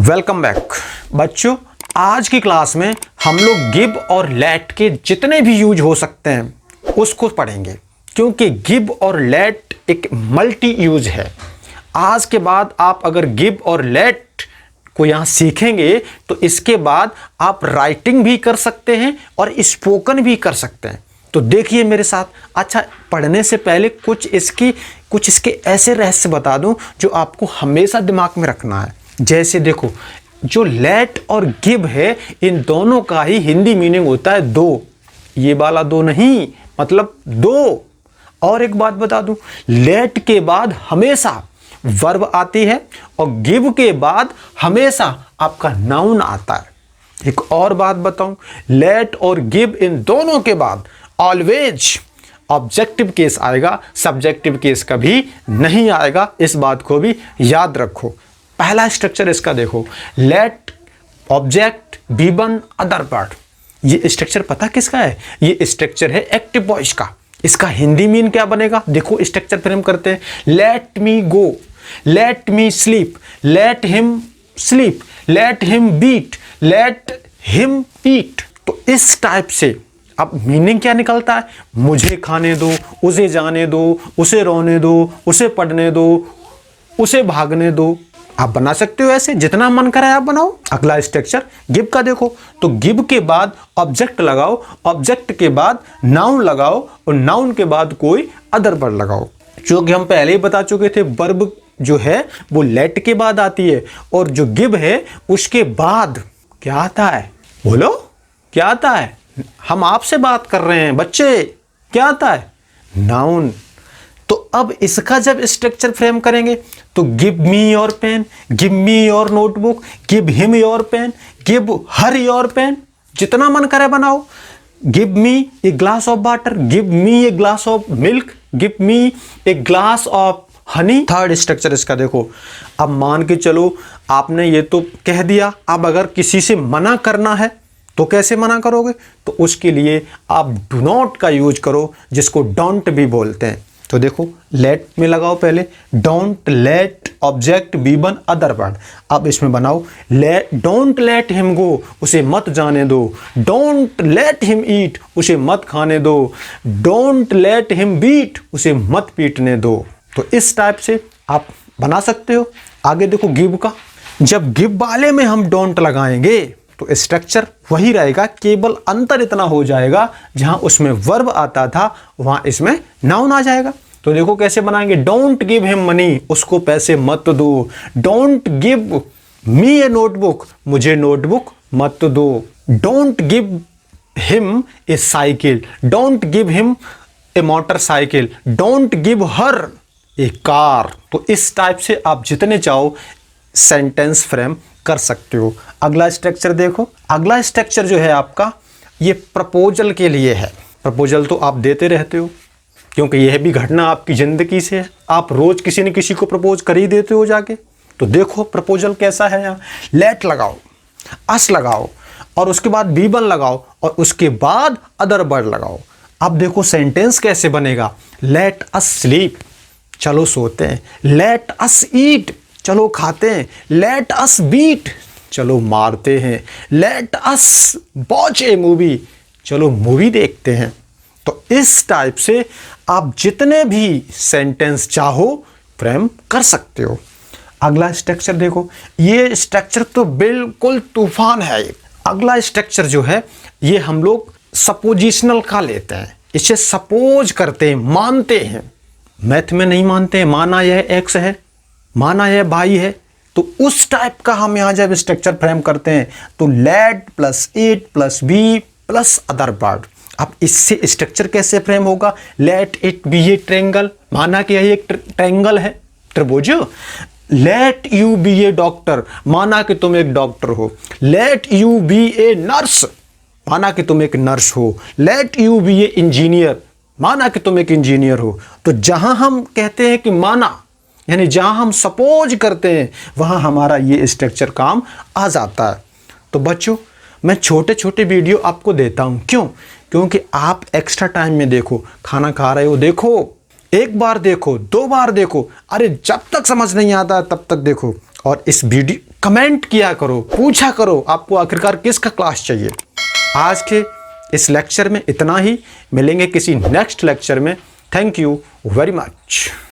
Welcome back बच्चों। आज की क्लास में हम लोग गिव और लेट के जितने भी यूज हो सकते हैं उसको पढ़ेंगे, क्योंकि गिव और लेट एक मल्टी यूज है। आज के बाद आप अगर गिव और लेट को यहाँ सीखेंगे तो इसके बाद आप राइटिंग भी कर सकते हैं और स्पोकन भी कर सकते हैं। तो देखिए मेरे साथ। अच्छा, पढ़ने से पहले कुछ इसके ऐसे रहस्य बता दूं जो आपको हमेशा दिमाग में रखना है। जैसे देखो, जो लेट और गिव है इन दोनों का ही हिंदी मीनिंग होता है दो। ये वाला दो नहीं, मतलब दो। और एक बात बता दूं, लेट के बाद हमेशा वर्ब आती है और गिव के बाद हमेशा आपका नाउन आता है। एक और बात बताऊं, लेट और गिव इन दोनों के बाद ऑलवेज ऑब्जेक्टिव केस आएगा, सब्जेक्टिव केस कभी नहीं आएगा। इस बात को भी याद रखो। पहला स्ट्रक्चर इसका देखो, let object given other part. ये स्ट्रक्चर पता किसका है? ये स्ट्रक्चर है एक्टिव वॉइस का। इसका हिंदी मीन क्या बनेगा? देखो स्ट्रक्चर फ्रेम करते हैं। Let me go, let me sleep, let him sleep, let him beat, let him eat. तो इस टाइप से अब मीनिंग क्या निकलता है? मुझे खाने दो, उसे जाने दो, उसे रोने दो, उसे पढ़ने दो, उसे भागने दो। आप बना सकते हो ऐसे, जितना मन करे आप बनाओ। अगला स्ट्रक्चर गिव का देखो, तो गिव के बाद ऑब्जेक्ट लगाओ, ऑब्जेक्ट के बाद नाउन लगाओ और नाउन के बाद कोई अदर वर्ड लगाओ। जो कि हम पहले ही बता चुके थे, वर्ब जो है वो लेट के बाद आती है और जो गिव है उसके बाद क्या आता है? बोलो क्या आता है? हम आपसे बात कर रहे हैं बच्चे, क्या आता है? नाउन। तो अब इसका जब स्ट्रक्चर फ्रेम करेंगे तो give me your pen, give me your notebook, give him your pen, give her your pen. जितना मन करे बनाओ। Give me a glass of water, give me a glass of milk, give me a glass of honey. Third structure इसका देखो। अब मान के चलो आपने ये तो कह दिया, अब अगर किसी से मना करना है तो कैसे मना करोगे? तो उसके लिए आप डू नॉट का यूज करो, जिसको डोंट भी बोलते हैं। तो देखो लेट में लगाओ पहले, don't let object given other word. अब इसमें बनाओ let, don't let him go, उसे मत जाने दो। डोंट लेट हिम ईट, उसे मत खाने दो। डोंट लेट हिम बीट, उसे मत पीटने दो। तो इस टाइप से आप बना सकते हो। आगे देखो गिव का, जब गिव वाले में हम डोंट लगाएंगे तो स्ट्रक्चर वही रहेगा, केवल अंतर इतना हो जाएगा, जहां उसमें वर्ब आता था वहां इसमें नाउन आ जाएगा। तो देखो कैसे बनाएंगे। डोंट गिव हिम मनी, उसको पैसे मत दो। Don't give me A notebook, मुझे नोटबुक मत दो। Don't give him a cycle, don't give him a motorcycle, don't give her A car. तो इस टाइप से आप जितने चाहो सेंटेंस फ्रेम कर सकते हो। अगला स्ट्रक्चर देखो। अगला स्ट्रक्चर जो है आपका, ये प्रपोजल के लिए है। प्रपोजल तो आप देते रहते हो, क्योंकि यह भी घटना आपकी जिंदगी से है। आप रोज किसी न किसी को प्रपोज कर ही देते हो जाके। तो देखो प्रपोजल कैसा है। यहाँ लेट लगाओ, अस लगाओ और उसके बाद बी वन लगाओ और उसके बाद अदर वर्ड लगाओ। अब देखो सेंटेंस कैसे बनेगा। लेट अस स्लीप, चलो सोते हैं। लेट अस ईट, चलो खाते हैं। लेट अस बीट, चलो मारते हैं। लेट अस वॉच ए मूवी, चलो मूवी देखते हैं। तो इस टाइप से आप जितने भी सेंटेंस चाहो फ्रेम कर सकते हो। अगला स्ट्रक्चर देखो, ये स्ट्रक्चर तो बिल्कुल तूफान है। अगला स्ट्रक्चर जो है ये हम लोग सपोजिशनल का लेते हैं। इसे सपोज करते हैं, मानते हैं। मैथ में नहीं मानते हैं, माना यह एक्स है, माना यह भाई है। तो उस टाइप का हम यहां जब स्ट्रक्चर फ्रेम करते हैं तो let plus it plus be plus other word. अब इससे स्ट्रक्चर कैसे फ्रेम होगा? Let it be a triangle, माना कि यह एक ट्रायंगल है, त्रिभुज। Let you be a doctor, माना कि तुम एक डॉक्टर हो। Let you be a nurse, माना कि तुम एक नर्स हो। Let you be a engineer, माना कि तुम एक इंजीनियर हो। तो जहां हम कहते हैं कि माना, यानी जहां हम सपोज करते हैं, वहां हमारा ये स्ट्रक्चर काम आ जाता है। तो बच्चों मैं छोटे छोटे वीडियो आपको देता हूं, क्यों? क्योंकि आप एक्स्ट्रा टाइम में देखो, खाना खा रहे हो देखो, एक बार देखो, दो बार देखो, अरे जब तक समझ नहीं आता तब तक देखो। और इस वीडियो कमेंट किया करो, पूछा करो आपको आखिरकार किसका क्लास चाहिए। आज के इस लेक्चर में इतना ही, मिलेंगे किसी नेक्स्ट लेक्चर में। Thank you very much.